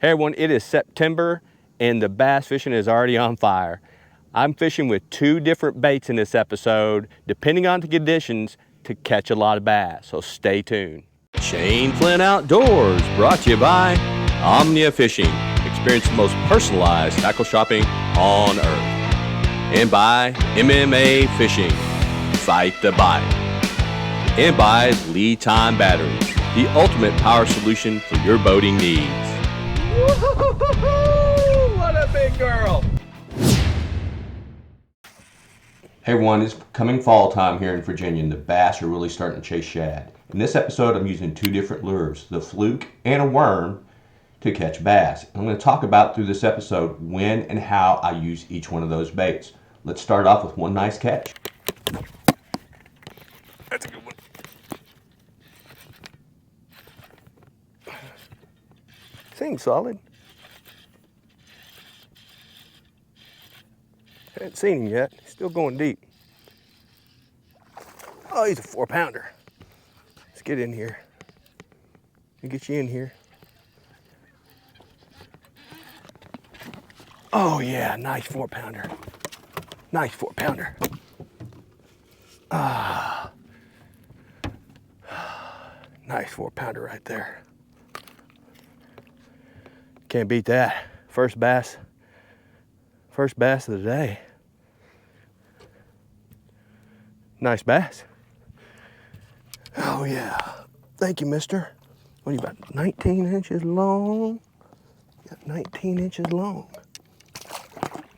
Hey everyone, it is September and the bass fishing is already on fire. I'm fishing with 2 different baits in this episode, depending on the conditions, to catch a lot of bass, so stay tuned. Shane Flynn Outdoors, brought to you by Omnia Fishing. Experience the most personalized tackle shopping on earth. And by MMA Fishing, fight the bite. And by Lead Time Batteries, the ultimate power solution for your boating needs. Woo-hoo-hoo-hoo! What a big girl! Hey everyone, it's coming fall time here in Virginia and the bass are really starting to chase shad. In this episode I'm using 2 different lures, the fluke and a worm, to catch bass. I'm going to talk about through this episode when and how I use each one of those baits. Let's start off with one nice catch. That's a good one. Seems solid. Haven't seen him yet. He's still going deep. Oh, he's a 4-pounder. Let's get in here. Let me get you in here. Oh yeah, nice 4-pounder. Nice 4-pounder. Ah. Nice 4-pounder right there. Can't beat that. First bass of the day. Nice bass. Oh yeah. Thank you, mister. What are you, about 19 inches long? Got 19 inches long.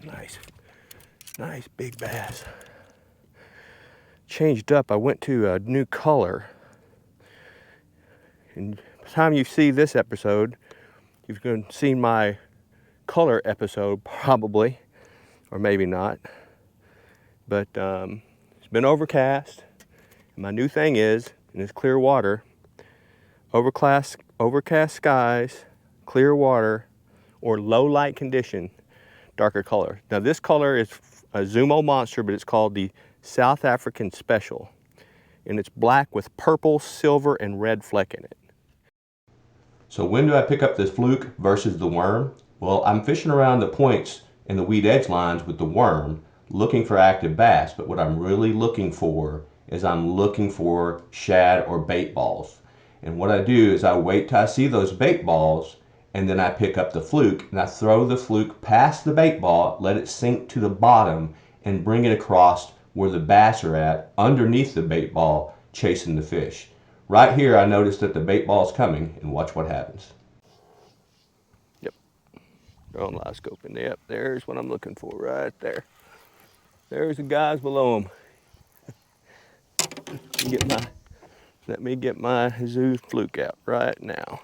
Nice big bass. Changed up. I went to a new color. And by the time you see this episode, you've seen my color episode probably, or maybe not. But it's been overcast. And my new thing is, in this clear water, overcast skies, clear water, or low light condition, darker color. Now this color is a Zumo Monster, but it's called the South African Special. And it's black with purple, silver, and red fleck in it. So when do I pick up this fluke versus the worm? Well, I'm fishing around the points and the weed edge lines with the worm, looking for active bass, but what I'm really looking for is I'm looking for shad or bait balls. And what I do is I wait till I see those bait balls, and then I pick up the fluke and I throw the fluke past the bait ball, let it sink to the bottom, and bring it across where the bass are at, underneath the bait ball, chasing the fish. Right here I notice that the bait ball is coming, and watch what happens. Yep, they're on live scoping. Yep, there's what I'm looking for right there. There's the guys below them. Let me get my Zoom Fluke out right now.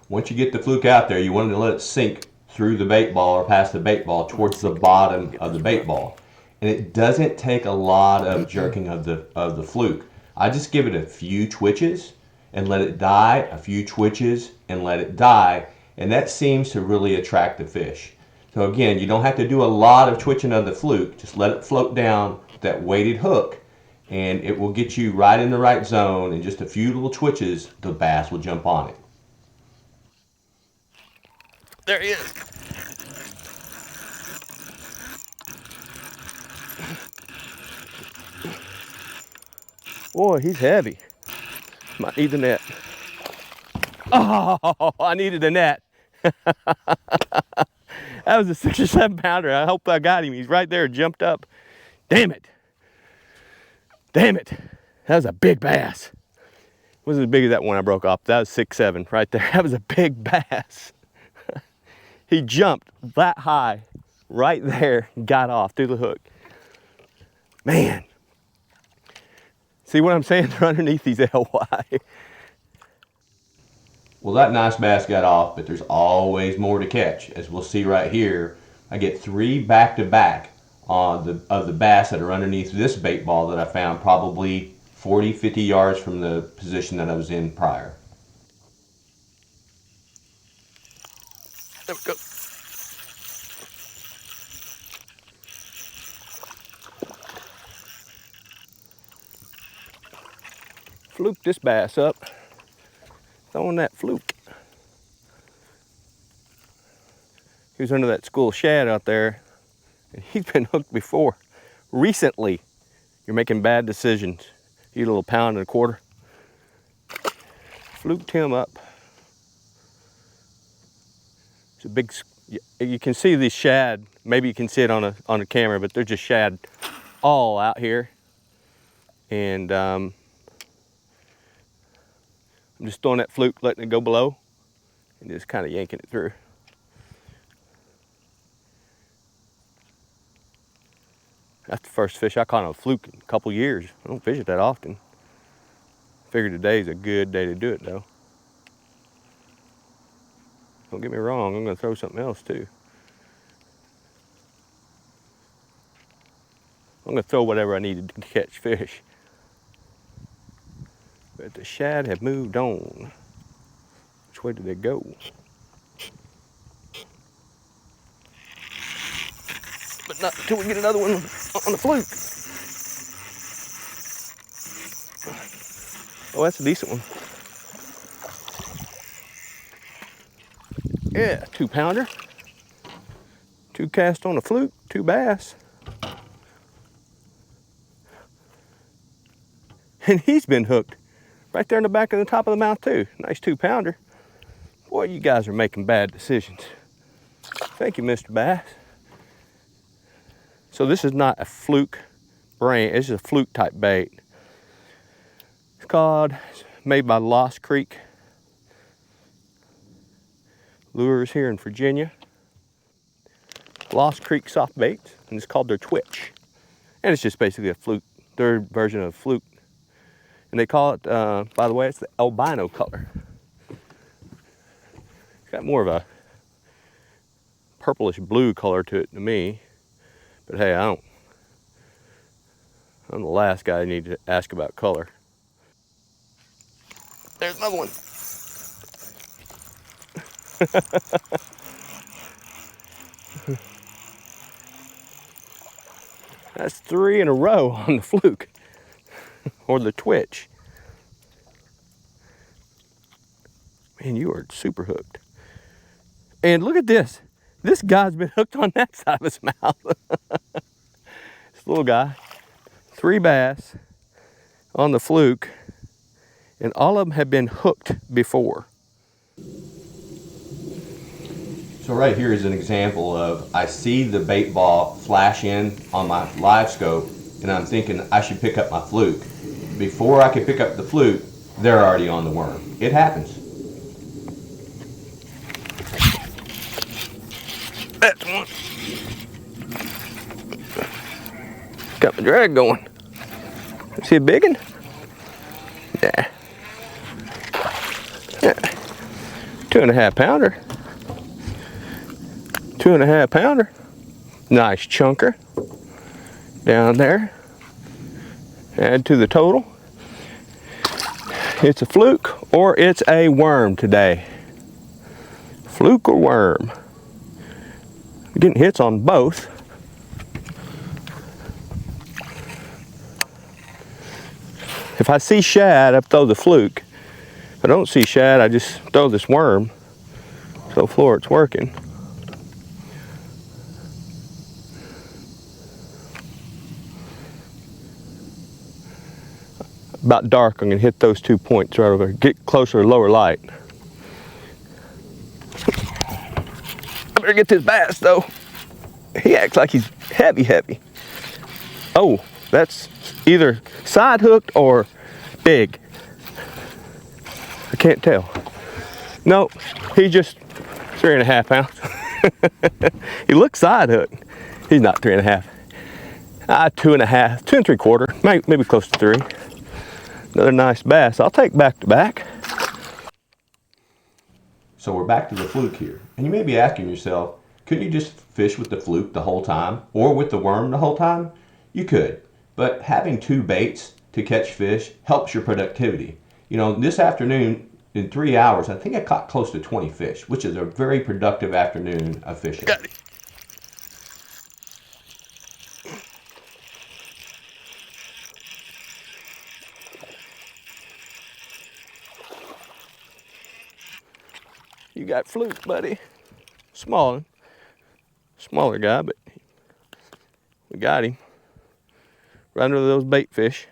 Once you get the fluke out there, you want to let it sink through the bait ball or past the bait ball towards the bottom of the bait ball. And it doesn't take a lot of jerking of the fluke. I just give it a few twitches and let it die, a few twitches and let it die, and that seems to really attract the fish. So again, you don't have to do a lot of twitching of the fluke, just let it float down with that weighted hook, and it will get you right in the right zone, and just a few little twitches, the bass will jump on it. There he is. Boy, he's heavy. Might need the net. Oh, I needed a net. That was a 6 or 7 pounder. I hope I got him. He's right there, jumped up. Damn it. Damn it. That was a big bass. It wasn't as big as that one I broke off. That was 6'7" right there. That was a big bass. He jumped that high right there, got off through the hook. Man. See what I'm saying? They're underneath these LY. Well, that nice bass got off, but there's always more to catch. As we'll see right here, I get 3 back-to-back of the bass that are underneath this bait ball that I found probably 40, 50 yards from the position that I was in prior. There we go. Fluked this bass up, throwing that fluke. He was under that school shad out there, and he's been hooked before. Recently, you're making bad decisions. Eat a little pound and a quarter. Fluked him up. It's a big, you can see these shad, maybe you can see it on a camera, but they're just shad all out here. And I'm just throwing that fluke, letting it go below, and just kind of yanking it through. That's the first fish I caught on a fluke in a couple years. I don't fish it that often. Figured today's a good day to do it though. Don't get me wrong, I'm gonna throw something else too. I'm gonna throw whatever I needed to catch fish. But the shad have moved on. Which way did they go? But not until we get another one on the fluke. Oh, that's a decent one. Yeah, 2-pounder. 2 cast on a fluke, 2 bass. And he's been hooked right there in the back of the top of the mouth too. Nice 2-pounder. Boy, you guys are making bad decisions. Thank you, Mr. Bass. So this is not a fluke brand, this is a fluke type bait. It's made by Lost Creek Lures here in Virginia. Lost Creek soft baits, and it's called their Twitch. And it's just basically a fluke, their version of fluke. And they call it, by the way, it's the albino color. It's got more of a purplish blue color to it to me. But hey, I'm the last guy I need to ask about color. There's another one. That's 3 in a row on the fluke, or the Twitch. Man, you are super hooked. And look at this. This guy's been hooked on that side of his mouth. This little guy, 3 bass on the fluke, and all of them have been hooked before. So right here is an example of, I see the bait ball flash in on my live scope, and I'm thinking I should pick up my fluke. Before I could pick up the fluke, they're already on the worm. It happens. That's one. Got my drag going. See a big one? Yeah. 2.5 pounder. 2.5 pounder. Nice chunker down there. Add to the total. It's a fluke or it's a worm today. Fluke or worm. Getting hits on both. If I see shad, I throw the fluke. If I don't see shad, I just throw this worm. So far it's working. About dark, I'm gonna hit those 2 points right over there. Get closer to lower light. I better get this bass though. He acts like he's heavy. Oh, that's either side hooked or big. I can't tell. No, he just 3.5 pounds. He looks side hooked. He's not 3.5. 2.5, 2 3/4, maybe close to 3. Another nice bass. I'll take back to back. So we're back to the fluke here. And you may be asking yourself, couldn't you just fish with the fluke the whole time or with the worm the whole time? You could, but having 2 baits to catch fish helps your productivity. You know, this afternoon in 3 hours, I think I caught close to 20 fish, which is a very productive afternoon of fishing. Got it. You got Fluke, buddy. Smaller guy, but we got him. Right under those bait fish.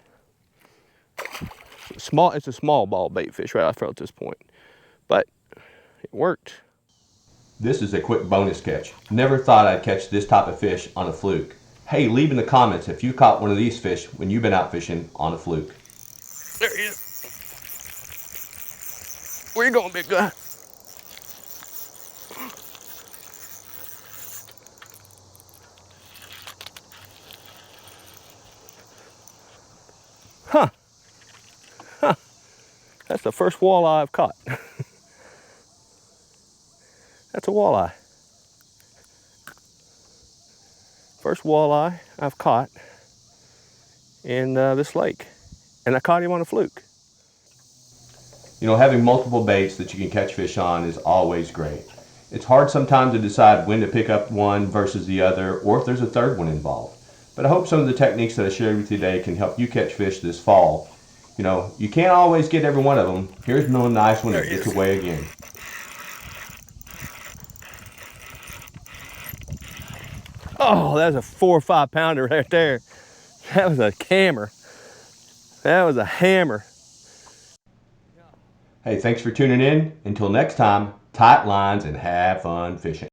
It's a small ball bait fish right off at this point, but it worked. This is a quick bonus catch. Never thought I'd catch this type of fish on a fluke. Hey, leave in the comments if you caught one of these fish when you've been out fishing on a fluke. There he is. Where you going, big guy? Huh. That's the first walleye I've caught. That's a walleye. First walleye I've caught in this lake. And I caught him on a fluke. You know, having multiple baits that you can catch fish on is always great. It's hard sometimes to decide when to pick up one versus the other, or if there's a third one involved. But I hope some of the techniques that I shared with you today can help you catch fish this fall. You know, you can't always get every one of them. Here's one nice one that gets away again. Oh, that's a 4 or 5 pounder right there. That was a hammer. That was a hammer. Hey, thanks for tuning in. Until next time, tight lines and have fun fishing.